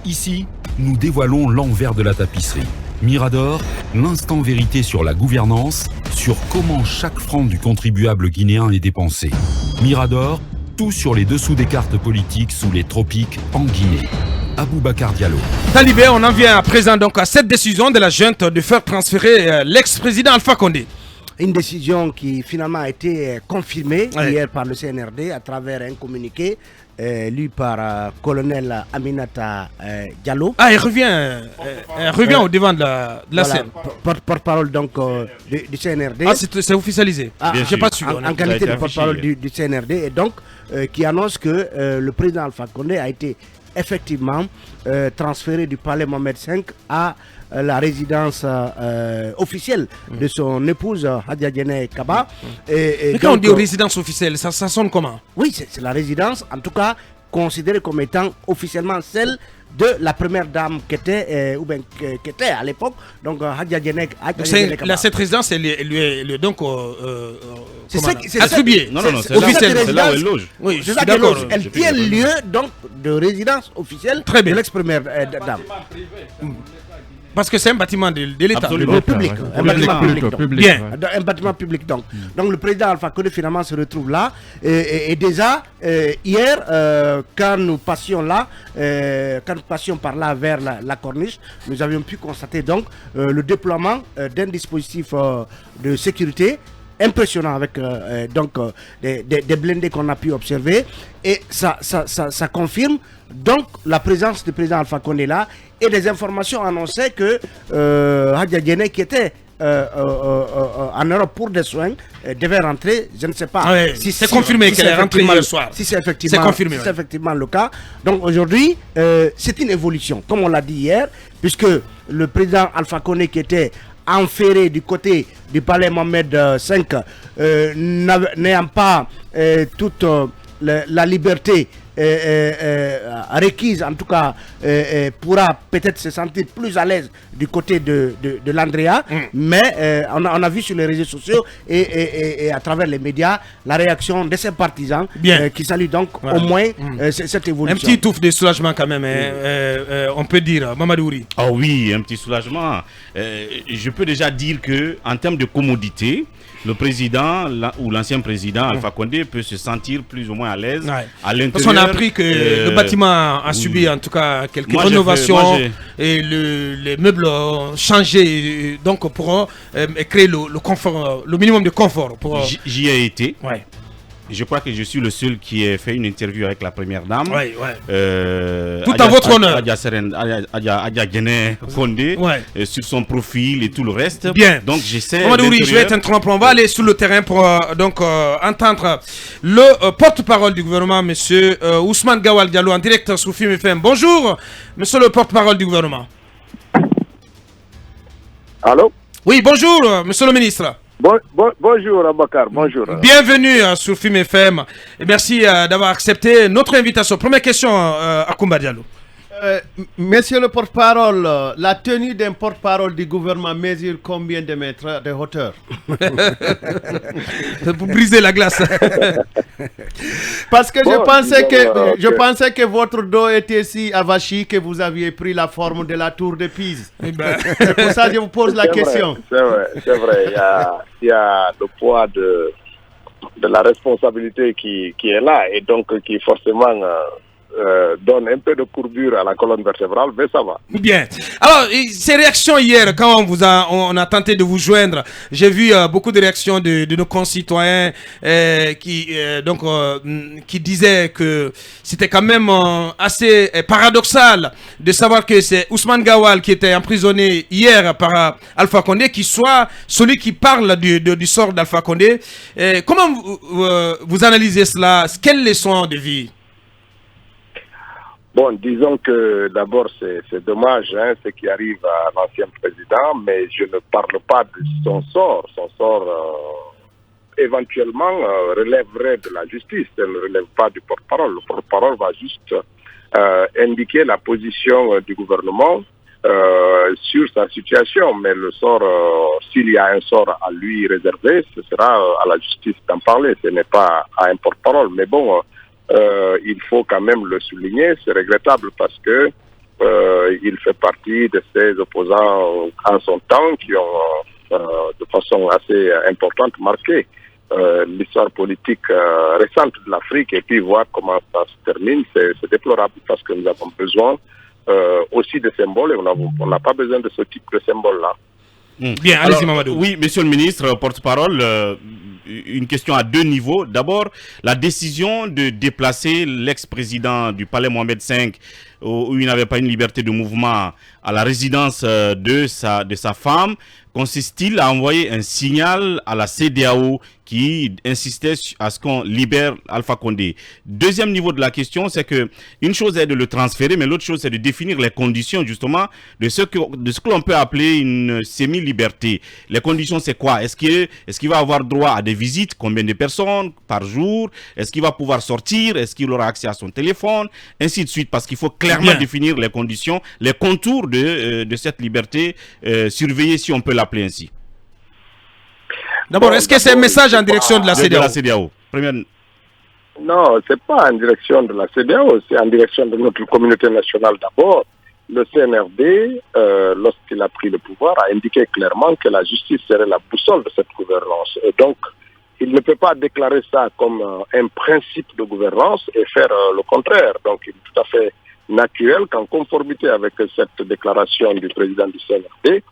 Ici, nous dévoilons l'envers de la tapisserie. Mirador, l'instant vérité sur la gouvernance, sur comment chaque franc du contribuable guinéen est dépensé. Mirador, tout sur les dessous des cartes politiques sous les tropiques en Guinée. Aboubacar Diallo. Talibé, on en vient à présent donc à cette décision de la junte de faire transférer l'ex-président Alpha Condé. Une décision qui finalement a été confirmée hier par le CNRD à travers un communiqué lu par colonel Aminata Diallo. Ah, il revient au devant de la scène. Porte-parole donc du CNRD. Ah, c'est officialisé. J'ai pas su. En qualité de porte-parole du CNRD et donc qui annonce que le président Alpha Condé a été effectivement transféré du palais Mohamed V à la résidence officielle de son épouse Hadia Diéné Kaba. Mais quand on dit résidence officielle, ça sonne comment? Oui, c'est la résidence, en tout cas considérée comme étant officiellement celle de la première dame qui était, qui était à l'époque, donc Hadia Diéné Kaba. Cette résidence, elle est donc attribuée. Non, c'est là où elle loge. Oui, c'est ça qu'elle loge. Elle tient lieu donc de résidence officielle de l'ex-première dame. Parce que c'est un bâtiment de l'État. Public. Un bâtiment public. Bien. Un bâtiment public donc. Donc le président Alpha Condé finalement se retrouve là. Et déjà, hier, quand nous passions par là vers la corniche, nous avions pu constater donc le déploiement d'un dispositif de sécurité impressionnant avec des blindés qu'on a pu observer. Et ça confirme donc la présence du président Alpha Condé là. Et des informations annonçaient que Hadia Diéné, qui était en Europe pour des soins, devait rentrer. Je ne sais pas si c'est confirmé qu'elle est rentrée hier soir. Si c'est effectivement le cas. Donc aujourd'hui, c'est une évolution, comme on l'a dit hier, puisque le président Alpha Condé, qui était enferré du côté du palais Mohamed V, n'ayant pas toute la liberté requise, en tout cas, pourra peut-être se sentir plus à l'aise du côté de l'Andrea, mais on a vu sur les réseaux sociaux et à travers les médias la réaction de ses partisans qui saluent donc au moins cette évolution. Un petit touffe de soulagement quand même, on peut dire, Mamadou Ouri. Ah oui, un petit soulagement. Je peux déjà dire que en termes de commodité, le président ou l'ancien président Alpha Condé peut se sentir plus ou moins à l'aise à l'intérieur. Parce qu'on a appris que le bâtiment a subi en tout cas quelques rénovations et les meubles ont changé donc pour créer le confort, le minimum de confort. J'y ai été. Je crois que je suis le seul qui ait fait une interview avec la première dame. Tout à votre honneur. Hadia Diéné Condé, sur son profil et tout le reste. Bien. Donc j'essaie. Je vais t'interrompre. On va aller sur le terrain pour entendre le porte-parole du gouvernement, monsieur Ousmane Gawal Diallo, en direct sur Film FM. Bonjour, monsieur le porte-parole du gouvernement. Allô? Oui, bonjour, monsieur le ministre. Bonjour Abakar, bonjour. Bienvenue sur Film FM et merci d'avoir accepté notre invitation. Première question à Koumba Diallo. Monsieur le porte-parole, la tenue d'un porte-parole du gouvernement mesure combien de mètres de hauteur? Pour briser la glace. Parce que je pensais que votre dos était si avachi que vous aviez pris la forme de la tour de Pise. C'est pour ça que je vous pose la question. C'est vrai. Il y a le poids de la responsabilité qui est là et donc qui forcément donne un peu de courbure à la colonne vertébrale, mais ça va. Bien. Alors, ces réactions hier, quand on a tenté de vous joindre, j'ai vu beaucoup de réactions de nos concitoyens qui disaient que c'était quand même assez paradoxal de savoir que c'est Ousmane Gawal qui était emprisonné hier par Alpha Condé, qui soit celui qui parle du sort d'Alpha Condé. Comment vous analysez cela? Quelles leçons de vie? Bon, disons que d'abord c'est dommage ce qui arrive à l'ancien président, mais je ne parle pas de son sort. Son sort éventuellement relèverait de la justice, elle ne relève pas du porte-parole. Le porte-parole va juste indiquer la position du gouvernement sur sa situation, mais le sort, s'il y a un sort à lui réservé, ce sera à la justice d'en parler, ce n'est pas à un porte-parole. Mais bon, il faut quand même le souligner, c'est regrettable parce que Il fait partie de ces opposants en son temps qui ont de façon assez importante marqué l'histoire politique récente de l'Afrique, et puis voir comment ça se termine, c'est déplorable parce que nous avons besoin aussi de symboles, et on n'a pas besoin de ce type de symbole-là. Bien, allez-y Mamadou. Oui, monsieur le ministre, porte-parole, une question à deux niveaux. D'abord, la décision de déplacer l'ex-président du palais Mohamed V, où il n'avait pas une liberté de mouvement, à la résidence de sa femme, consiste-t-il à envoyer un signal à la CEDEAO qui insistait à ce qu'on libère Alpha Condé? Deuxième niveau de la question, c'est que une chose est de le transférer, mais l'autre chose c'est de définir les conditions justement de ce que l'on peut appeler une semi-liberté. Les conditions, c'est quoi? Est-ce qu'il va avoir droit à des visites? Combien de personnes par jour? Est-ce qu'il va pouvoir sortir? Est-ce qu'il aura accès à son téléphone? Ainsi de suite, parce qu'il faut clairement définir les conditions, les contours de cette liberté surveillée, si on peut l'appeler ainsi. D'abord, est-ce que c'est un message en direction de la CEDEAO? Non, c'est pas en direction de la CEDEAO, c'est en direction de notre communauté nationale d'abord. Le CNRD, lorsqu'il a pris le pouvoir, a indiqué clairement que la justice serait la boussole de cette gouvernance. Et donc, il ne peut pas déclarer ça comme un principe de gouvernance et faire le contraire. Donc, il est tout à fait naturel qu'en conformité avec cette déclaration du président du CNRD,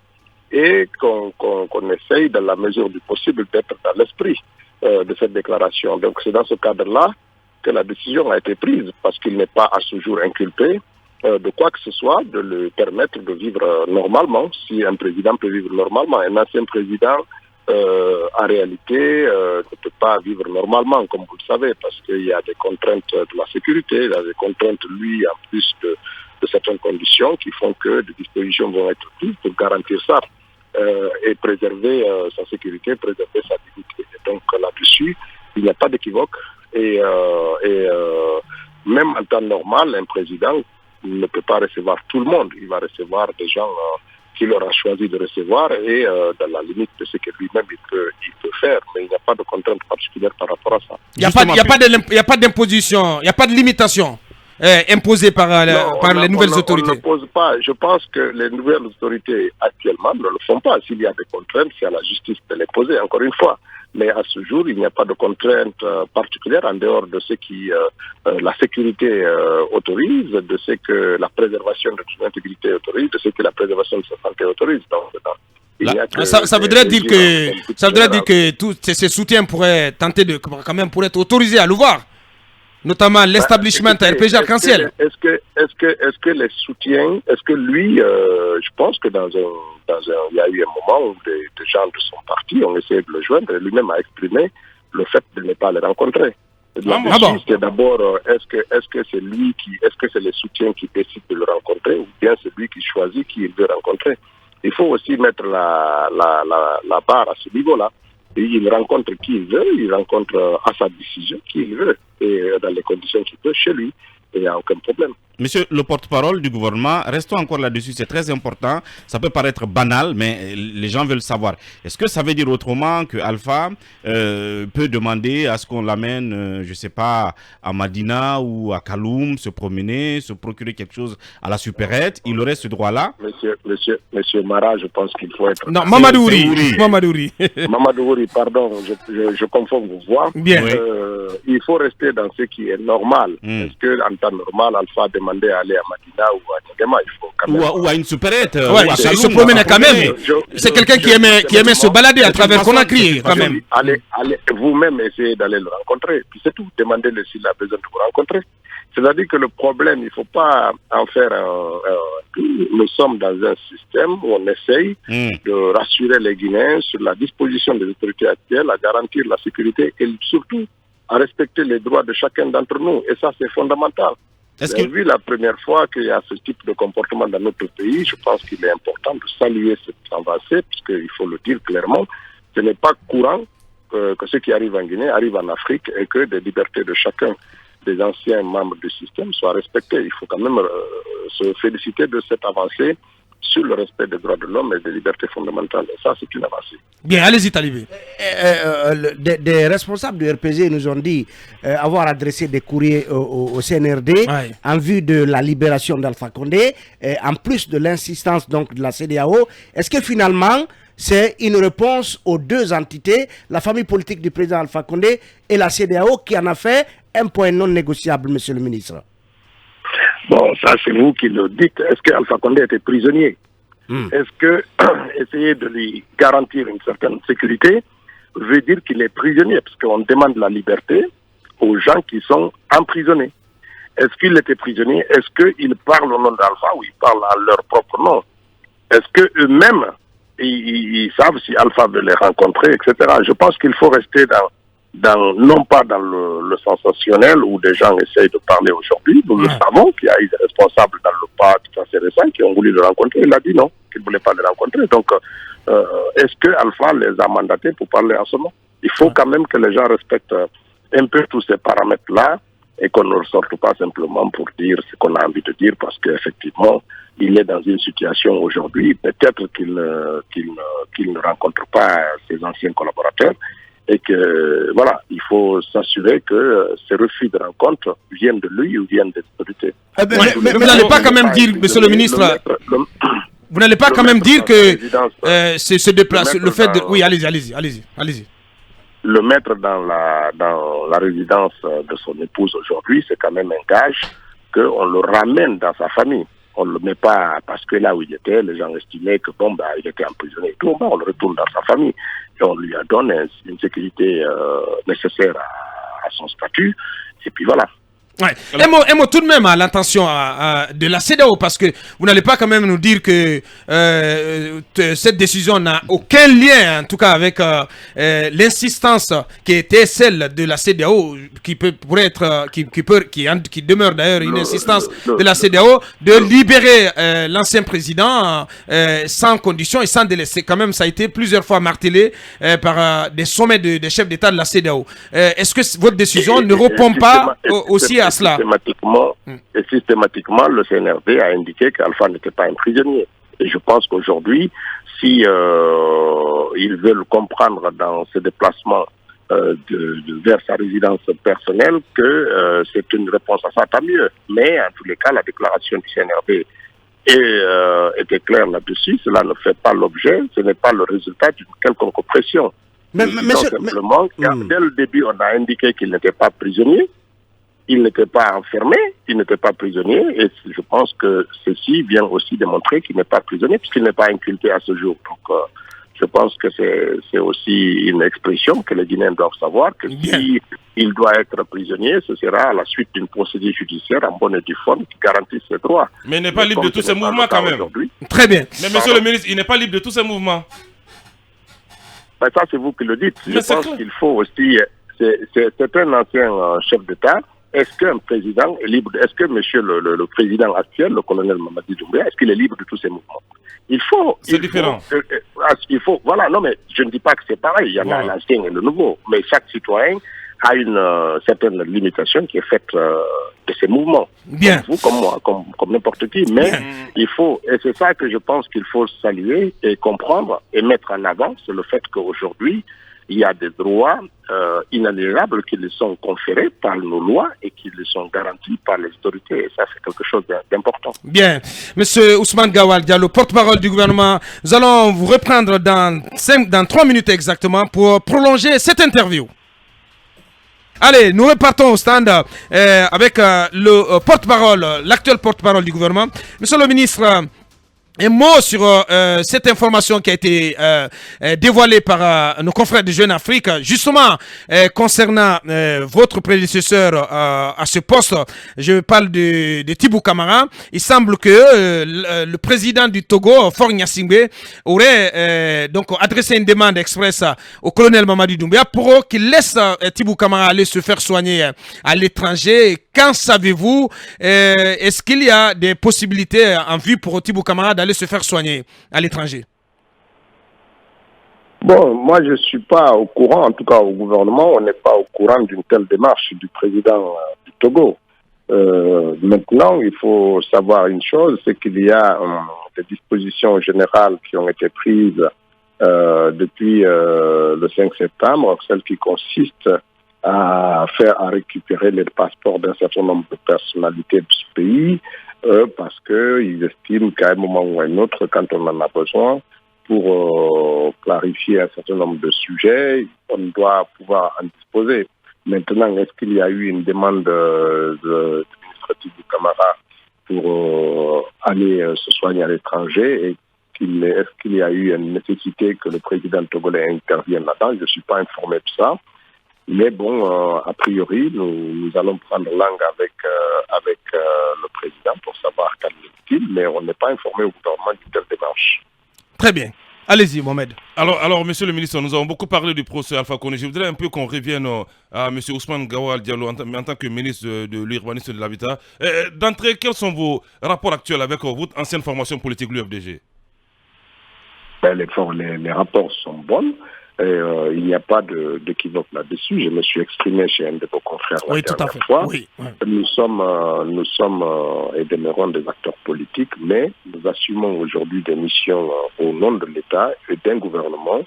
et qu'on essaye, dans la mesure du possible, d'être dans l'esprit de cette déclaration. Donc c'est dans ce cadre-là que la décision a été prise, parce qu'il n'est pas à ce jour inculpé de quoi que ce soit, de lui permettre de vivre normalement, si un président peut vivre normalement. Un ancien président, en réalité, ne peut pas vivre normalement, comme vous le savez, parce qu'il y a des contraintes de la sécurité, il y a des contraintes, lui, en plus de certaines conditions qui font que des dispositions vont être prises pour garantir ça. Et préserver sa sécurité, préserver sa dignité. Et donc là-dessus, il n'y a pas d'équivoque. Et même en temps normal, un président ne peut pas recevoir tout le monde. Il va recevoir des gens qu'il aura choisi de recevoir, et dans la limite de ce que lui-même il peut faire. Mais il n'y a pas de contrainte particulière par rapport à ça. Il n'y a pas d'imposition, il n'y a pas de limitation imposée par les nouvelles autorités. On ne pose pas. Je pense que les nouvelles autorités actuellement ne le font pas. S'il y a des contraintes, c'est à la justice de les poser, encore une fois. Mais à ce jour, il n'y a pas de contraintes particulières en dehors de ce qui la sécurité autorise, de ce que la préservation de son intégrité autorise, de ce que la préservation de sa santé autorise. Donc, ça voudrait dire que tous ces soutiens pourraient tenter de pour être autorisés à l'ouvrir, notamment l'establishment RPG Arc-en-Ciel. Est-ce que les soutiens, est-ce que lui, je pense que il y a eu un moment où des gens de son parti ont essayé de le joindre, et lui-même a exprimé le fait de ne pas le rencontrer. C'est d'abord, est-ce que c'est lui est-ce que c'est les soutiens qui décident de le rencontrer, ou bien c'est lui qui choisit qui il veut rencontrer? Il faut aussi mettre la barre à ce niveau-là. Et il rencontre qui il veut, il rencontre à sa décision qui il veut, et dans les conditions qu'il peut chez lui. Il n'y a aucun problème. Monsieur le porte-parole du gouvernement, restons encore là-dessus, c'est très important. Ça peut paraître banal, mais les gens veulent savoir. Est-ce que ça veut dire autrement que Alpha peut demander à ce qu'on l'amène, je ne sais pas, à Madina ou à Kaloum, se promener, se procurer quelque chose à la supérette? Il aurait ce droit-là? Monsieur Mara, je pense qu'il faut être... Non, Mamadouri. Mamadouri, pardon, je confonds vos voix. Bien. Il faut rester dans ce qui est normal. Est-ce qu'en temps normal, Alpha demandait à aller à Madina ou à Niamey, il faut quand même... Ou à une supérette. Il se promenait quand même. C'est quelqu'un qui aimait se balader à travers Conakry, quand même. Allez, vous-même essayez d'aller le rencontrer. Puis c'est tout. Demandez-le s'il a besoin de vous rencontrer. C'est-à-dire que le problème, il ne faut pas en faire nous sommes dans un système où on essaye de rassurer les Guinéens sur la disposition des autorités actuelles, à garantir la sécurité et surtout à respecter les droits de chacun d'entre nous. Et ça, c'est fondamental. Vu la première fois qu'il y a ce type de comportement dans notre pays, je pense qu'il est important de saluer cette avancée, puisqu'il faut le dire clairement, ce n'est pas courant que ce qui arrive en Guinée arrive en Afrique, et que les libertés de chacun des anciens membres du système soient respectées. Il faut quand même se féliciter de cette avancée sur le respect des droits de l'homme et des libertés fondamentales. Et ça, c'est une avancée. Bien, allez-y, Talibé. Des responsables du RPG nous ont dit avoir adressé des courriers au CNRD en vue de la libération d'Alpha Condé, en plus de l'insistance donc de la CEDEAO. Est-ce que finalement, c'est une réponse aux deux entités, la famille politique du président Alpha Condé et la CEDEAO, qui en a fait un point non négociable, monsieur le ministre? Bon, ça c'est vous qui le dites. Est-ce qu'Alpha Condé était prisonnier? Est-ce que essayer de lui garantir une certaine sécurité veut dire qu'il est prisonnier? Parce qu'on demande la liberté aux gens qui sont emprisonnés. Est-ce qu'il était prisonnier? Est-ce qu'ils parlent au nom d'Alpha ou ils parlent à leur propre nom? Est-ce qu'eux-mêmes, ils savent si Alpha veut les rencontrer, etc. Je pense qu'il faut rester non pas dans le sensationnel où des gens essayent de parler aujourd'hui. Nous le savons qu'il y a eu des responsables dans le pas tout à fait récent qui ont voulu le rencontrer. Il a dit non, qu'il ne voulait pas le rencontrer. Donc, est-ce que Alpha les a mandatés pour parler en ce moment? Il faut quand même que les gens respectent un peu tous ces paramètres-là et qu'on ne ressorte pas simplement pour dire ce qu'on a envie de dire, parce qu'effectivement, il est dans une situation aujourd'hui, peut-être qu'il ne rencontre pas ses anciens collaborateurs, et que, voilà, il faut s'assurer que ces refus de rencontre viennent de lui ou viennent des autorités. Mais vous n'allez pas quand même dire, monsieur le ministre, vous n'allez pas quand même dire que se déplacer, le fait de... Oui, allez-y. Le mettre dans la résidence de son épouse aujourd'hui, c'est quand même un gage qu'on le ramène dans sa famille. On ne le met pas parce que là où il était, les gens estimaient que bon, bah, il était emprisonné et tout. Bah, on le retourne dans sa famille et on lui donne une sécurité nécessaire à son statut. Et puis voilà. Ouais. Un mot tout de même à l'intention de la CEDEAO, parce que vous n'allez pas quand même nous dire que cette décision n'a aucun lien, en tout cas avec l'insistance qui était celle de la CEDEAO, qui demeure d'ailleurs une insistance de la CEDEAO de libérer l'ancien président sans condition et sans délai. C'est quand même, ça a été plusieurs fois martelé par des sommets des chefs d'État de la CEDEAO. Est-ce que votre décision ne répond pas aussi à cela? Systématiquement, le CNRD a indiqué qu'Alpha n'était pas un prisonnier. Et je pense qu'aujourd'hui, si ils veulent comprendre dans ses déplacements vers sa résidence personnelle que c'est une réponse à ça, tant mieux. Mais en tous les cas, la déclaration du CNRD était claire là-dessus. Cela ne fait pas l'objet, ce n'est pas le résultat d'une quelconque pression. Mais simplement, dès le début, on a indiqué qu'il n'était pas prisonnier. Il n'était pas enfermé, il n'était pas prisonnier, et je pense que ceci vient aussi démontrer qu'il n'est pas prisonnier, puisqu'il n'est pas inculpé à ce jour. Donc, je pense que c'est aussi une expression que les Guinéens doivent savoir, que s'il doit être prisonnier, ce sera à la suite d'une procédure judiciaire en bonne et due forme qui garantit ses droits. Mais il n'est pas libre de tous ses mouvements quand même. Très bien. Mais monsieur le ministre, il n'est pas libre de tous ses mouvements. Ben, ça, c'est vous qui le dites. Je pense qu'il faut aussi... C'est un ancien chef d'État. Est-ce qu'un président est libre? Est-ce que monsieur le président actuel, le colonel Mamadi Doumbouya, est-ce qu'il est libre de tous ses mouvements? C'est différent. Voilà, non, mais je ne dis pas que c'est pareil. Il y en a l'ancien et le nouveau. Mais chaque citoyen a une certaine limitation qui est faite de ses mouvements. Bien. Comme vous, comme moi, comme n'importe qui. Mais il faut, et c'est ça que je pense qu'il faut saluer et comprendre et mettre en avant, c'est le fait qu'aujourd'hui, il y a des droits inaliénables qui les sont conférés par nos lois et qui les sont garantis par les autorités. Et ça, c'est quelque chose d'important. Bien. Monsieur Ousmane Gawal Diallo, porte-parole du gouvernement, nous allons vous reprendre dans 3 minutes exactement pour prolonger cette interview. Allez, nous repartons au stand avec le porte-parole, l'actuel porte-parole du gouvernement. Monsieur le ministre, un mot sur cette information qui a été dévoilée par nos confrères de Jeune Afrique, justement concernant votre prédécesseur à ce poste. Je parle de Thibou Camara. Il semble que le président du Togo, Faure Gnassingbé, aurait donc adressé une demande express au colonel Mamadi Doumbouya pour qu'il laisse Thibou Camara aller se faire soigner à l'étranger. Qu'en savez-vous? Est-ce qu'il y a des possibilités en vue pour Thibou Camara d'aller se faire soigner à l'étranger? Bon, moi je ne suis pas au courant, en tout cas au gouvernement, on n'est pas au courant d'une telle démarche du président du Togo. Maintenant, il faut savoir une chose, c'est qu'il y a des dispositions générales qui ont été prises depuis le 5 septembre, celles qui consistent à récupérer les passeports d'un certain nombre de personnalités de ce pays, parce qu'ils estiment qu'à un moment ou à un autre, quand on en a besoin, pour clarifier un certain nombre de sujets, on doit pouvoir en disposer. Maintenant, est-ce qu'il y a eu une demande du ministre Tidjou Camara pour aller se soigner à l'étranger et est-ce qu'il y a eu une nécessité que le président togolais intervienne là-dedans? Je ne suis pas informé de ça. Mais bon, a priori, nous allons prendre langue avec le président pour savoir qu'en est-il, mais on n'est pas informé au gouvernement d'une telle démarche. Très bien. Allez-y, Mohamed. Alors, monsieur le ministre, nous avons beaucoup parlé du procès Alpha Condé. Je voudrais un peu qu'on revienne à monsieur Ousmane Gawal Diallo en tant que ministre de l'Urbanisme et de l'Habitat. D'entrée, quels sont vos rapports actuels avec votre ancienne formation politique, l'UFDG? Les rapports sont bons. Il n'y a pas d'équivoque là-dessus. Je me suis exprimé chez un de vos confrères la dernière fois. Oui. Nous sommes et demeurons des acteurs politiques, mais nous assumons aujourd'hui des missions au nom de l'État et d'un gouvernement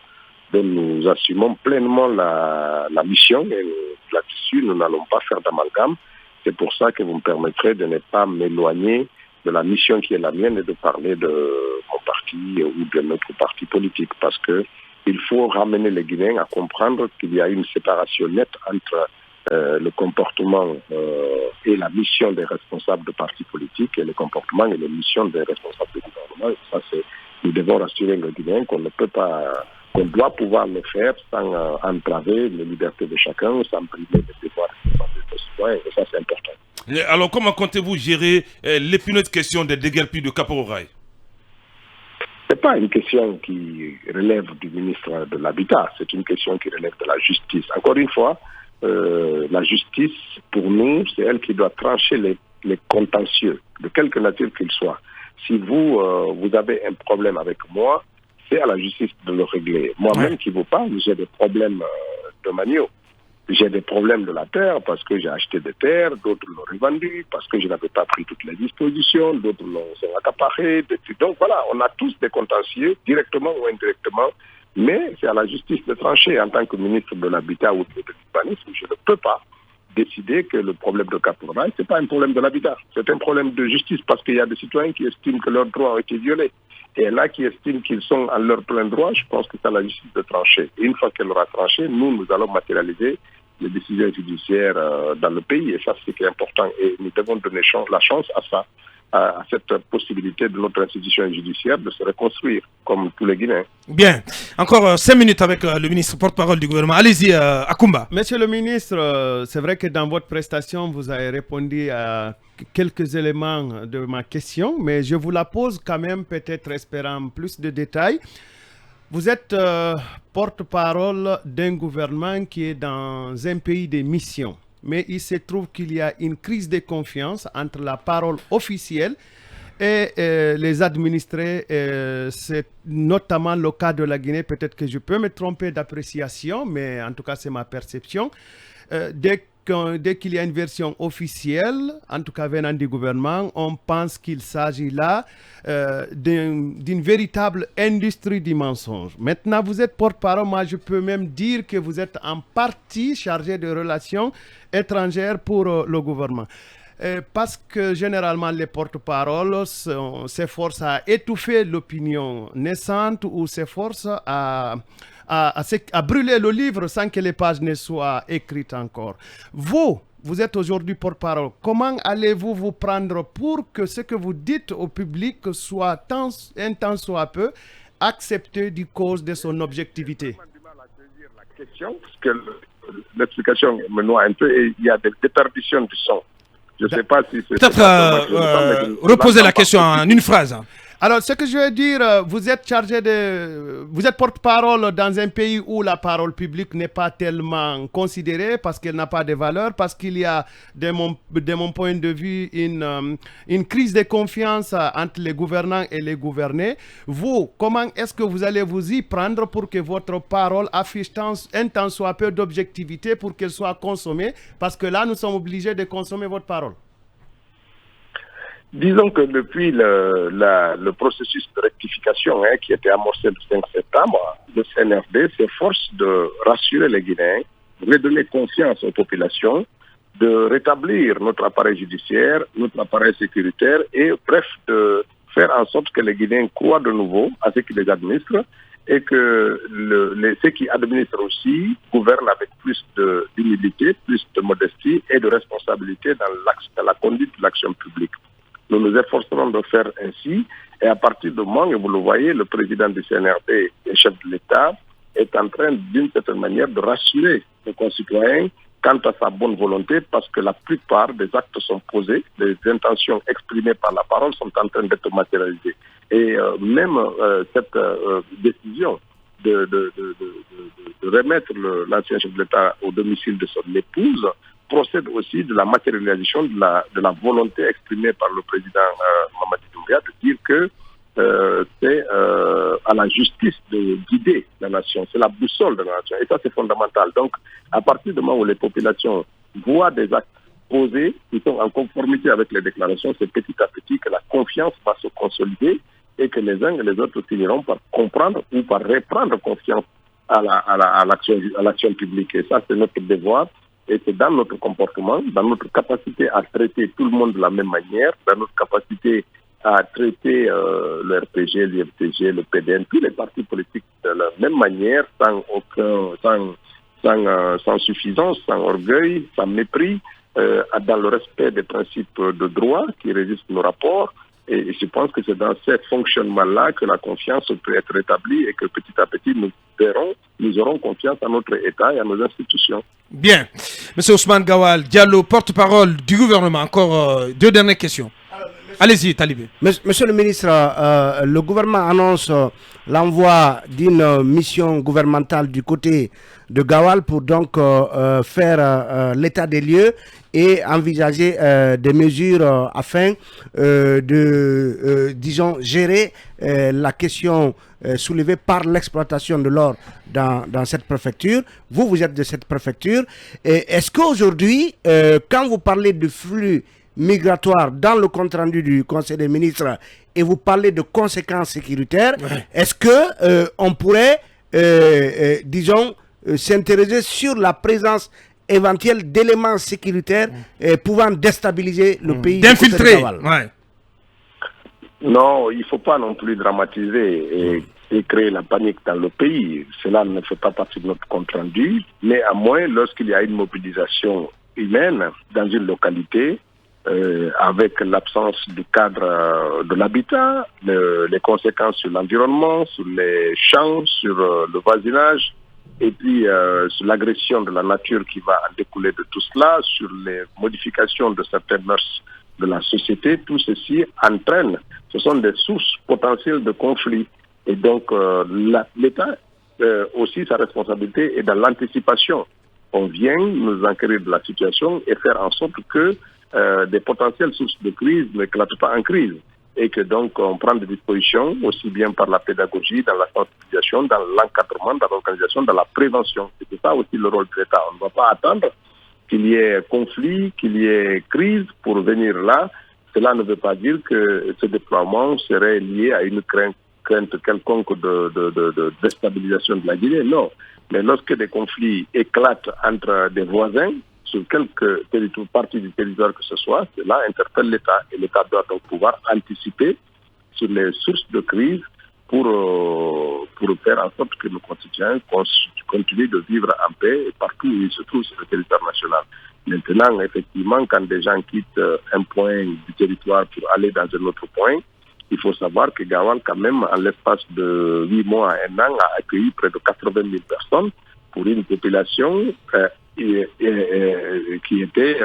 dont nous assumons pleinement la mission et là-dessus, nous n'allons pas faire d'amalgame. C'est pour ça que vous me permettrez de ne pas m'éloigner de la mission qui est la mienne et de parler de mon parti ou de notre parti politique, parce que il faut ramener les Guinéens à comprendre qu'il y a une séparation nette entre le comportement et la mission des responsables de partis politiques et le comportement et les missions des responsables du gouvernement. Et ça, nous devons rassurer les Guinéens qu'on ne peut pas, qu'on doit pouvoir le faire sans entraver les libertés de chacun, sans priver les devoirs des citoyens. Et ça, c'est important. Alors, comment comptez-vous gérer l'épineuse question des déguerpis de Kapo-Rail? Ce n'est pas une question qui relève du ministre de l'Habitat, c'est une question qui relève de la justice. Encore une fois, la justice, pour nous, c'est elle qui doit trancher les contentieux, de quelque nature qu'il soit. Si vous avez un problème avec moi, c'est à la justice de le régler. Moi-même qui vous parle, j'ai des problèmes de manio. J'ai des problèmes de la terre parce que j'ai acheté des terres, d'autres l'ont revendu, parce que je n'avais pas pris toutes les dispositions, d'autres l'ont accaparé. Donc voilà, on a tous des contentieux, directement ou indirectement, mais c'est à la justice de trancher. En tant que ministre de l'Habitat ou de l'urbanisme, je ne peux pas décider que le problème de Kapo-Rail, ce n'est pas un problème de l'habitat, c'est un problème de justice parce qu'il y a des citoyens qui estiment que leurs droits ont été violés. Et il y en a qui estiment qu'ils sont en leur plein droit. Je pense que c'est à la justice de trancher. Et une fois qu'elle aura tranché, nous allons matérialiser les décisions judiciaires dans le pays. Et ça, c'est ce qui est important. Et nous devons donner la chance à ça, à cette possibilité de notre institution judiciaire de se reconstruire, comme tous les Guinéens. Bien. Encore 5 minutes avec le ministre porte-parole du gouvernement. Allez-y, Akoumba. Monsieur le ministre, c'est vrai que dans votre prestation, vous avez répondu à quelques éléments de ma question, mais je vous la pose quand même, peut-être espérant plus de détails. Vous êtes porte-parole d'un gouvernement qui est dans un pays de mission. Mais il se trouve qu'il y a une crise de confiance entre la parole officielle et les administrés. C'est notamment le cas de la Guinée. Peut-être que je peux me tromper d'appréciation, mais en tout cas, c'est ma perception. Dès qu'il y a une version officielle, en tout cas venant du gouvernement, on pense qu'il s'agit là d'une véritable industrie du mensonge. Maintenant, vous êtes porte-parole, moi je peux même dire que vous êtes en partie chargé de relations étrangères pour le gouvernement. Parce que généralement les porte-paroles s'efforcent à étouffer l'opinion naissante ou s'efforcent à brûler le livre sans que les pages ne soient écrites encore. Vous êtes aujourd'hui porte-parole. Comment allez-vous vous prendre pour que ce que vous dites au public soit un tant soit peu accepté du cause de son objectivité? La question, parce que l'explication me noie un peu et il y a des déperditions du son. Je ne sais pas si c'est... Peut-être reposer la question en une phrase. Alors, ce que je veux dire, vous êtes vous êtes porte-parole dans un pays où la parole publique n'est pas tellement considérée parce qu'elle n'a pas de valeur, parce qu'il y a, de mon point de vue, une crise de confiance entre les gouvernants et les gouvernés. Vous, comment est-ce que vous allez vous y prendre pour que votre parole affiche un tant soit peu d'objectivité pour qu'elle soit consommée? Parce que là, nous sommes obligés de consommer votre parole. Disons que depuis le processus de rectification qui a été amorcé le 5 septembre, le CNRD s'efforce de rassurer les Guinéens, de redonner confiance aux populations, de rétablir notre appareil judiciaire, notre appareil sécuritaire et bref, de faire en sorte que les Guinéens croient de nouveau à ce qui les administrent et que ceux qui administrent aussi gouvernent avec plus d'humilité, plus de modestie et de responsabilité dans la conduite de l'action publique. Nous nous efforcerons de faire ainsi et à partir du moment où vous le voyez, le président du CNRD et chef de l'État est en train d'une certaine manière de rassurer les concitoyens quant à sa bonne volonté parce que la plupart des actes sont posés, les intentions exprimées par la parole sont en train d'être matérialisées. Et même cette décision de remettre l'ancien chef de l'État au domicile de son épouse procède aussi de la matérialisation de la volonté exprimée par le président Mamadi Doumbouya de dire que c'est à la justice de guider la nation, c'est la boussole de la nation et ça c'est fondamental. Donc à partir du moment où les populations voient des actes posés qui sont en conformité avec les déclarations, c'est petit à petit que la confiance va se consolider et que les uns et les autres finiront par comprendre ou par reprendre confiance à l'action publique. Et ça c'est notre devoir. Et c'est dans notre comportement, dans notre capacité à traiter tout le monde de la même manière, dans notre capacité à traiter le RPG, l'IFTG, le PDN, tous les partis politiques de la même manière, sans suffisance, sans orgueil, sans mépris, dans le respect des principes de droit qui régissent nos rapports. Et je pense que c'est dans ce fonctionnement-là que la confiance peut être rétablie et que petit à petit, nous aurons confiance à notre État et à nos institutions. Bien. Monsieur Ousmane Gawal Diallo, porte-parole du gouvernement, encore deux dernières questions. Allez-y, Talibé. Monsieur le ministre, le gouvernement annonce l'envoi d'une mission gouvernementale du côté de Gawal pour donc faire l'état des lieux et envisager des mesures afin de, disons, gérer la question soulevée par l'exploitation de l'or dans cette préfecture. Vous êtes de cette préfecture. Est-ce qu'aujourd'hui, quand vous parlez de flux migratoire dans le compte-rendu du Conseil des ministres et vous parlez de conséquences sécuritaires, est-ce que on pourrait, disons, s'intéresser sur la présence éventuelle d'éléments sécuritaires pouvant déstabiliser le pays d'infiltrer? Non, il ne faut pas non plus dramatiser et créer la panique dans le pays. Cela ne fait pas partie de notre compte-rendu. Néanmoins, lorsqu'il y a une mobilisation humaine dans une localité, avec l'absence du cadre de l'habitat, les conséquences sur l'environnement, sur les champs, sur le voisinage, et puis sur l'agression de la nature qui va en découler de tout cela, sur les modifications de certaines mœurs de la société, tout ceci entraîne, ce sont des sources potentielles de conflits. Et donc l'État aussi, sa responsabilité est dans l'anticipation. On vient nous enquérir de la situation et faire en sorte que des potentielles sources de crise n'éclatent pas en crise et que donc on prend des dispositions aussi bien par la pédagogie, dans la sensibilisation, dans l'encadrement, dans l'organisation, dans la prévention. Et c'est ça aussi le rôle de l'État. On ne va pas attendre qu'il y ait conflit, qu'il y ait crise pour venir là. Cela ne veut pas dire que ce déploiement serait lié à une crainte quelconque de déstabilisation de la Guinée. Non. Mais lorsque des conflits éclatent entre des voisins, sur quelque partie du territoire que ce soit, cela interpelle l'État. Et l'État doit donc pouvoir anticiper sur les sources de crise pour faire en sorte que nos concitoyens continuent de vivre en paix partout où ils se trouvent sur le territoire national. Maintenant, effectivement, quand des gens quittent un point du territoire pour aller dans un autre point, il faut savoir que Gawal, quand même, en l'espace de 8 mois à 1 an, a accueilli près de 80 000 personnes pour une population qui était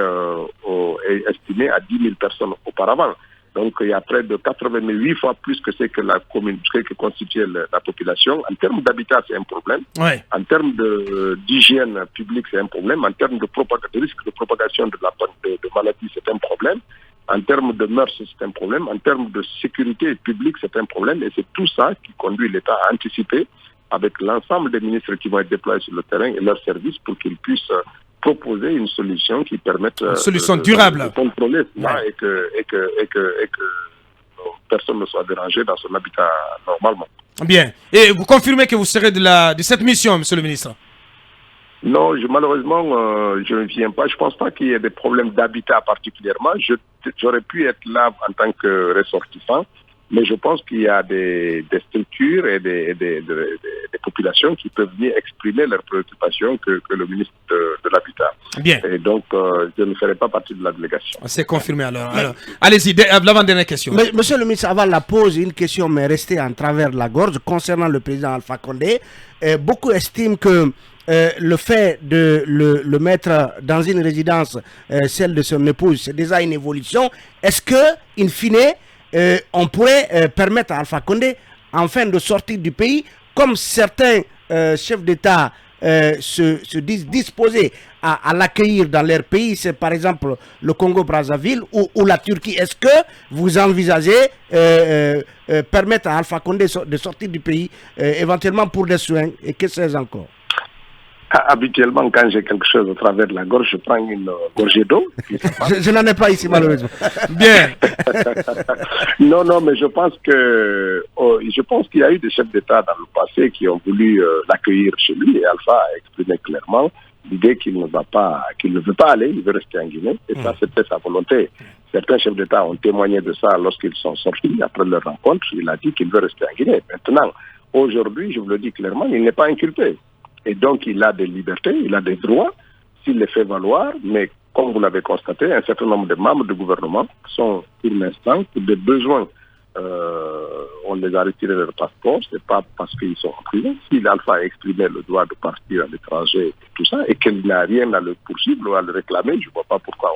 estimée à 10 000 personnes auparavant. Donc il y a près de 88 fois plus que ce que la commune, que constituait la population. En termes d'habitat, c'est un problème. Ouais. En termes d'hygiène publique, c'est un problème. En termes de risque de propagation de maladies, c'est un problème. En termes de mœurs, c'est un problème. En termes de sécurité publique, c'est un problème. Et c'est tout ça qui conduit l'État à anticiper avec l'ensemble des ministres qui vont être déployés sur le terrain et leurs services pour qu'ils puissent proposer une solution qui permette durable de contrôler cela et que personne ne soit dérangé dans son habitat normalement. Bien. Et vous confirmez que vous serez de cette mission, monsieur le ministre? Non, malheureusement, je ne viens pas. Je ne pense pas qu'il y ait des problèmes d'habitat particulièrement. J'aurais pu être là en tant que ressortissant, mais je pense qu'il y a des structures et des populations qui peuvent venir exprimer leurs préoccupations que le ministre de l'Habitat. Bien. Et donc, je ne ferai pas partie de la délégation. C'est confirmé alors. Allez-y, l'avant-dernière question. Monsieur le ministre, avant la pause, une question m'est restée en travers de la gorge concernant le président Alpha Condé. Beaucoup estiment que le fait de le mettre dans une résidence, celle de son épouse, c'est déjà une évolution. Est-ce que, in fine, on pourrait permettre à Alpha Condé enfin de sortir du pays, comme certains chefs d'État se disent disposés à l'accueillir dans leur pays, c'est par exemple le Congo-Brazzaville ou la Turquie. Est-ce que vous envisagez permettre à Alpha Condé de sortir du pays, éventuellement pour des soins, et que sais-je encore? Habituellement, quand j'ai quelque chose au travers de la gorge, je prends une gorgée d'eau. Je n'en ai pas ici, malheureusement. Bien. Non, mais je pense qu'il y a eu des chefs d'État dans le passé qui ont voulu l'accueillir chez lui, et Alpha a exprimé clairement l'idée qu'il ne veut pas aller, il veut rester en Guinée, et ça, c'était sa volonté. Certains chefs d'État ont témoigné de ça lorsqu'ils sont sortis après leur rencontre. Il a dit qu'il veut rester en Guinée. Maintenant, aujourd'hui, je vous le dis clairement, il n'est pas inculpé. Et donc, il a des libertés, il a des droits, s'il les fait valoir, mais comme vous l'avez constaté, un certain nombre de membres du gouvernement sont, pour l'instant, pour des besoins, on les a retirés de leur passeport, c'est pas parce qu'ils sont en prison. Si l'Alpha a exprimé le droit de partir à l'étranger et tout ça, et qu'il n'a rien à le poursuivre ou à le réclamer, je ne vois pas pourquoi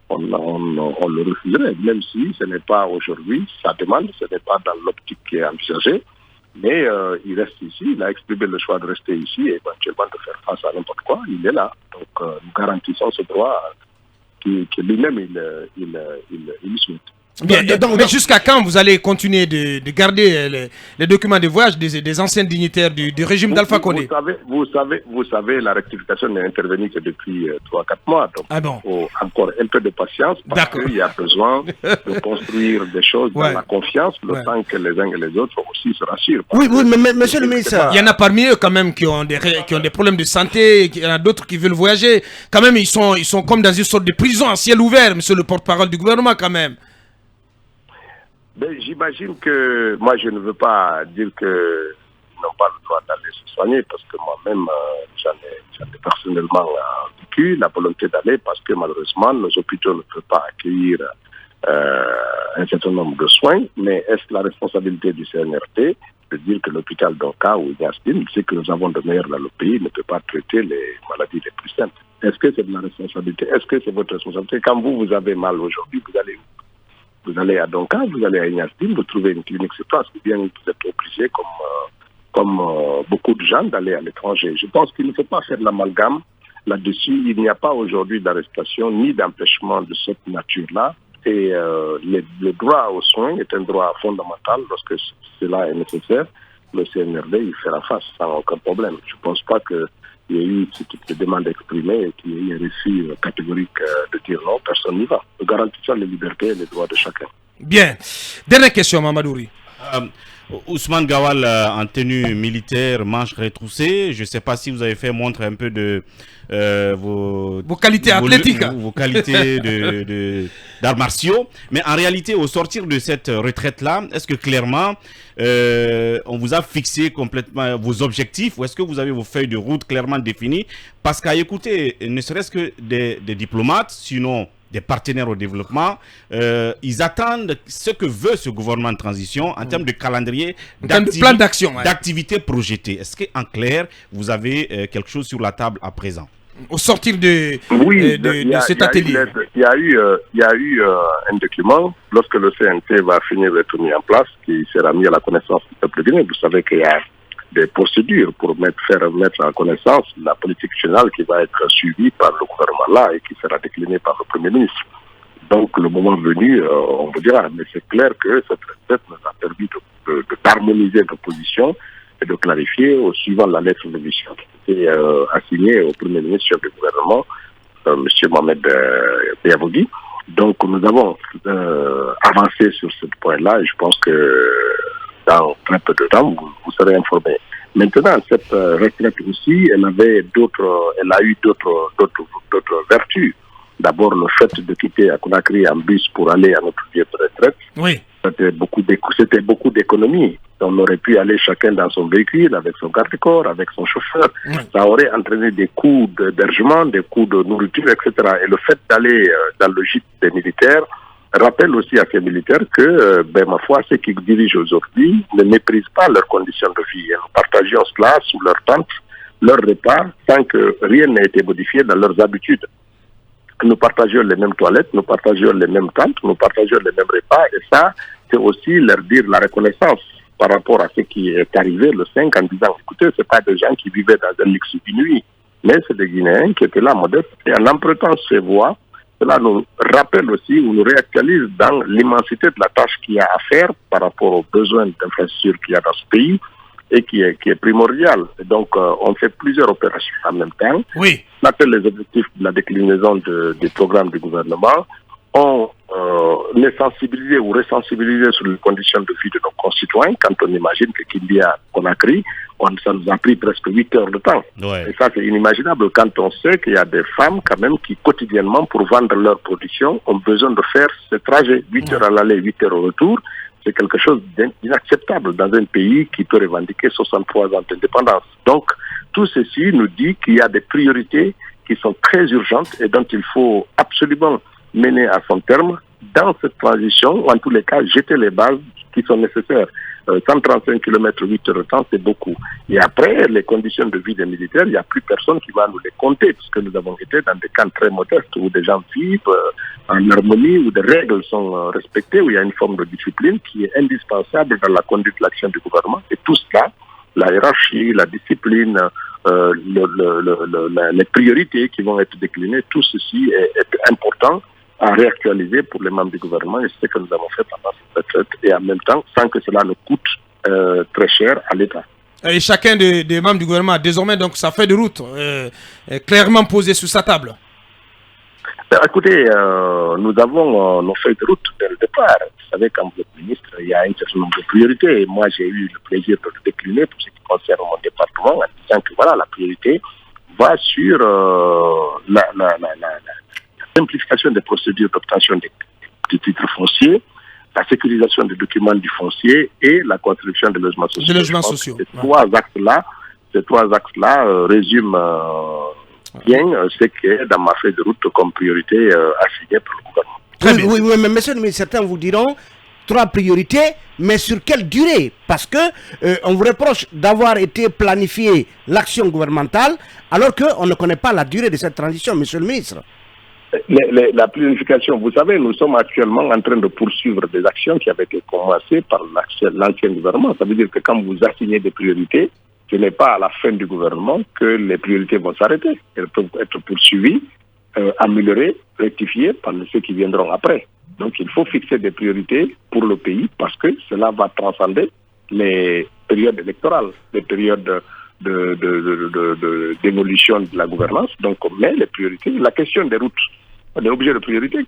on le refuserait, même si ce n'est pas aujourd'hui sa demande, ce n'est pas dans l'optique qui est envisagée. Mais il reste ici, il a exprimé le choix de rester ici et éventuellement de faire face à n'importe quoi. Il est là. Donc nous garantissons ce droit que lui-même il souhaite. Bien, mais jusqu'à quand vous allez continuer de garder les documents de voyage des anciens dignitaires du régime d'Alpha Condé? Vous savez, la rectification n'est intervenue que depuis 3-4 mois. Donc, encore un peu de patience parce qu'il y a besoin de construire des choses dans la confiance, le temps que les uns et les autres aussi se rassurent. Oui, mais monsieur le ministre... Il y en a parmi eux quand même qui ont des problèmes de santé, il y en a d'autres qui veulent voyager. Quand même, ils sont comme dans une sorte de prison à ciel ouvert, monsieur le porte-parole du gouvernement quand même. Ben, j'imagine que moi je ne veux pas dire qu'ils n'ont pas le droit d'aller se soigner parce que moi-même j'en ai personnellement vécu la volonté d'aller parce que malheureusement nos hôpitaux ne peuvent pas accueillir un certain nombre de soins, mais est-ce la responsabilité du CNRT de dire que l'hôpital d'Oka ou Yastin, c'est que nous avons de meilleurs dans le pays, ne peut pas traiter les maladies les plus simples? Est-ce que c'est de la responsabilité? Est-ce que c'est votre responsabilité? Quand vous avez mal aujourd'hui, vous allez où? Vous allez à Donka, vous allez à Ignastim, vous trouvez une clinique sur place, ou bien vous êtes obligé, comme beaucoup de gens, d'aller à l'étranger. Je pense qu'il ne faut pas faire l'amalgame là-dessus. Il n'y a pas aujourd'hui d'arrestation ni d'empêchement de cette nature-là. Et le droit aux soins est un droit fondamental lorsque cela est nécessaire. Le CNRD, il fera face sans aucun problème. Je ne pense pas qu'il y ait eu ce type de demande exprimée et qu'il y ait eu un refus catégorique de dire non, personne n'y va. Nous garantissons les libertés et les droits de chacun. Bien. Dernière question, Mamadouri. Ousmane Gawal en tenue militaire, manche retroussée. Je ne sais pas si vous avez fait montre un peu de vos qualités athlétiques. Vos qualités d'arts martiaux. Mais en réalité, au sortir de cette retraite-là, est-ce que clairement, on vous a fixé complètement vos objectifs ou est-ce que vous avez vos feuilles de route clairement définies? Parce qu'à écouter, ne serait-ce que des diplomates, sinon des partenaires au développement, ils attendent ce que veut ce gouvernement de transition en termes de calendrier, plan d'action, d'activités projetées. Est-ce qu'en clair, vous avez quelque chose sur la table à présent? Au sortir de cet atelier. Il y a eu un document, lorsque le CNT va finir d'être mis en place, qui sera mis à la connaissance du peuple guinéen. Vous savez qu'il y a des procédures pour faire mettre en connaissance la politique générale qui va être suivie par le gouvernement-là et qui sera déclinée par le Premier ministre. Donc, le moment venu, on vous dira, mais c'est clair que cette recette nous a permis d'harmoniser nos positions et de clarifier au suivant la lettre de mission. été assigné au Premier ministre chef du gouvernement, M. Mohamed Yavogui. Donc nous avons avancé sur ce point-là et je pense que dans très peu de temps, vous serez informés. Maintenant, cette retraite aussi, elle a eu d'autres vertus. D'abord, le fait de quitter à Conakry en bus pour aller à notre lieu de retraite, oui. C'était beaucoup d'économies. On aurait pu aller chacun dans son véhicule, avec son garde-corps, avec son chauffeur. Oui. Ça aurait entraîné des coûts d'hébergement, des coûts de nourriture, etc. Et le fait d'aller dans le gîte des militaires rappelle aussi à ces militaires que, ma foi, ceux qui dirigent aujourd'hui ne méprisent pas leurs conditions de vie. Nous partagions cela sous leur tente, leur repas, sans que rien n'ait été modifié dans leurs habitudes. Nous partagions les mêmes toilettes, nous partagions les mêmes tentes, nous partagions les mêmes repas, et ça, c'est aussi leur dire la reconnaissance par rapport à ce qui est arrivé le 5 en disant, écoutez, c'est pas des gens qui vivaient dans un luxe inouï, mais c'est des Guinéens qui étaient là modestes, et en empruntant ces voies, cela nous rappelle aussi, ou nous réactualise dans l'immensité de la tâche qu'il y a à faire par rapport aux besoins d'infrastructure qu'il y a dans ce pays, et qui est primordial. Et donc, on fait plusieurs opérations en même temps. Oui. On appelle les objectifs de la déclinaison des programmes du gouvernement. On est sensibilisé ou resensibilisé sur les conditions de vie de nos concitoyens. Quand on imagine que Kindia Conakry, ça nous a pris presque 8 heures de temps. Ouais. Et ça, c'est inimaginable quand on sait qu'il y a des femmes quand même qui quotidiennement, pour vendre leur production, ont besoin de faire ce trajet. 8 heures à l'aller, 8 heures au retour. C'est quelque chose d'inacceptable dans un pays qui peut revendiquer 63 ans d'indépendance. Donc, tout ceci nous dit qu'il y a des priorités qui sont très urgentes et dont il faut absolument mener à son terme dans cette transition, ou en tous les cas, jeter les bases qui sont nécessaires. 135 km 8 heures de temps, c'est beaucoup. Et après, les conditions de vie des militaires, il n'y a plus personne qui va nous les compter, puisque nous avons été dans des camps très modestes où des gens vivent en harmonie, où des règles sont respectées, où il y a une forme de discipline qui est indispensable dans la conduite de l'action du gouvernement. Et tout cela, la hiérarchie, la discipline, les priorités qui vont être déclinées, tout ceci est important à réactualiser pour les membres du gouvernement, et c'est ce que nous avons fait pendant cette retraite, et en même temps, sans que cela ne coûte très cher à l'État. Et chacun des membres du gouvernement a désormais donc sa feuille de route clairement posée sur sa table. Écoutez, nous avons nos feuilles de route dès le départ. Vous savez, quand vous êtes ministre, il y a un certain nombre de priorités. Et moi, j'ai eu le plaisir de le décliner pour ce qui concerne mon département, en disant que voilà, la priorité va sur la simplification des procédures d'obtention des titres fonciers, la sécurisation des documents du foncier et la construction de logements sociaux. Ces trois axes-là résument bien ce qui est dans ma feuille de route comme priorité assignée par le gouvernement. Oui, mais monsieur, certains vous diront 3 priorités, mais sur quelle durée? Parce que on vous reproche d'avoir été planifié l'action gouvernementale alors qu'on ne connaît pas la durée de cette transition, monsieur le ministre. La planification, vous savez, nous sommes actuellement en train de poursuivre des actions qui avaient été commencées par l'ancien gouvernement. Ça veut dire que quand vous assignez des priorités, ce n'est pas à la fin du gouvernement que les priorités vont s'arrêter. Elles peuvent être poursuivies, améliorées, rectifiées par ceux qui viendront après. Donc il faut fixer des priorités pour le pays parce que cela va transcender les périodes électorales, les périodes d'évolution de la gouvernance. Donc on met les priorités. La question des routes, on est obligé de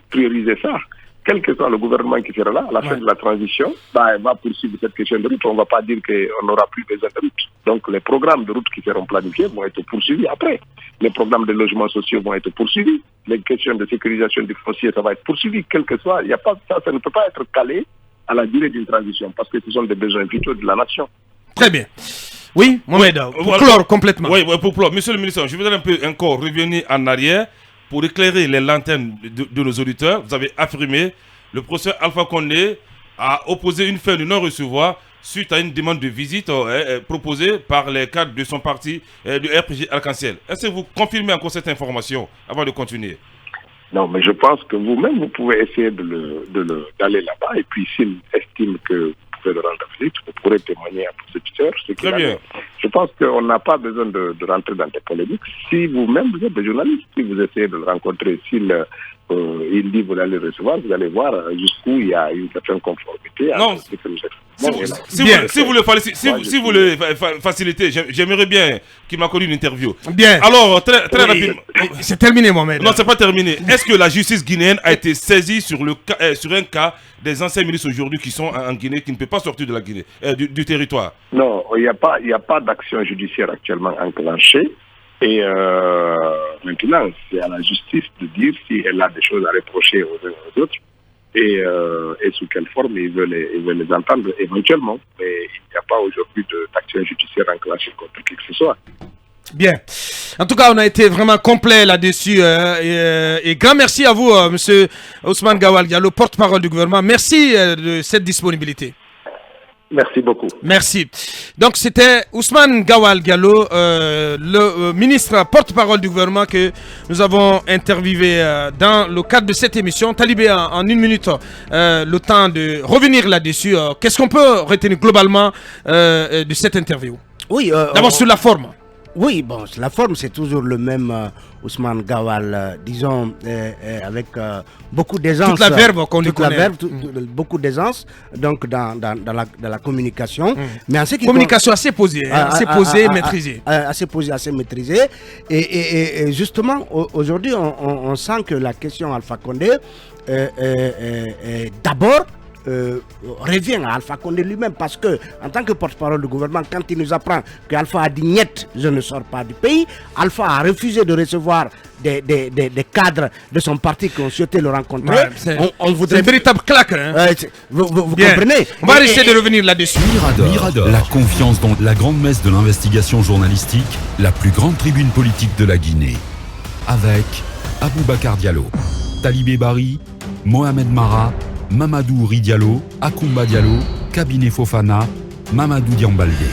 prioriser ça. Quel que soit le gouvernement qui sera là, à la fin de la transition, il va poursuivre cette question de route. On ne va pas dire qu'on n'aura plus besoin de route. Donc les programmes de route qui seront planifiés vont être poursuivis après. Les programmes de logements sociaux vont être poursuivis. Les questions de sécurisation du foncier, ça va être poursuivi. Quel que soit, ça ne peut pas être calé à la durée d'une transition parce que ce sont des besoins vitaux de la nation. Très bien. Oui, Mohamed, pour clore complètement. Oui, pour clore. Monsieur le ministre, je voudrais un peu encore revenir en arrière pour éclairer les lanternes de nos auditeurs. Vous avez affirmé le professeur Alpha Condé a opposé une fin de non-recevoir suite à une demande de visite proposée par les cadres de son parti, du RPG Arc-en-Ciel. Est-ce que vous confirmez encore cette information avant de continuer? Non, mais je pense que vous-même, vous pouvez essayer d'aller là-bas et puis s'il estime que vous pouvez le rendre visite, vous pourrez témoigner à vos auditeurs. Très bien. Je pense qu'on n'a pas besoin de rentrer dans des polémiques. Si vous-même, vous êtes des journalistes, si vous essayez de le rencontrer, s'il il dit vous allez recevoir, vous allez voir jusqu'où il y a une certaine conformité. Non, si vous le facilitez, j'aimerais bien qu'il m'accorde une interview. Bien. Alors, très rapidement. C'est terminé, Mohamed. Non, c'est pas terminé. Est-ce que la justice guinéenne a été saisie sur un cas des anciens ministres aujourd'hui qui sont en Guinée, qui ne peuvent pas sortir de la Guinée, du territoire? Non, il n'y a pas d'action judiciaire actuellement enclenchée. Et maintenant, c'est à la justice de dire si elle a des choses à reprocher aux uns aux autres et sous quelle forme ils veulent les entendre éventuellement. Mais il n'y a pas aujourd'hui d'action judiciaire enclenchée contre qui que ce soit. Bien. En tout cas, on a été vraiment complet là-dessus. Et grand merci à vous, monsieur Ousmane Gawal Diallo, porte-parole du gouvernement. Merci de cette disponibilité. Merci beaucoup. Merci. Donc, c'était Ousmane Gawal Diallo, le ministre porte-parole du gouvernement que nous avons interviewé dans le cadre de cette émission. Talibé, en une minute, le temps de revenir là-dessus. Qu'est-ce qu'on peut retenir globalement de cette interview? Oui. D'abord, sur la forme. Oui, bon, la forme, c'est toujours le même Ousmane Gawal, disons, avec beaucoup d'aisance. Toute la verbe qu'on lui connaît. Beaucoup d'aisance, donc, dans la communication. Mais en ce qui communication assez posée, assez posée, maîtrisée. Assez posée, assez maîtrisée. Et justement, aujourd'hui, on sent que la question Alpha Condé, d'abord, revient à Alpha Condé lui-même, parce que en tant que porte-parole du gouvernement, quand il nous apprend qu'Alpha a dit niet, je ne sors pas du pays, Alpha a refusé de recevoir des cadres de son parti qui ont souhaité le rencontrer. Ouais, on voudrait une véritable claque. Hein. Vous comprenez? On va essayer de revenir là-dessus. Mirador, la confiance dans la grande messe de l'investigation journalistique, la plus grande tribune politique de la Guinée. Avec Aboubacar Diallo, Talibé Bari, Mohamed Mara, Mamadou Ri Diallo, Akoumba Diallo, Kabinet Fofana, Mamadou Diambaldé.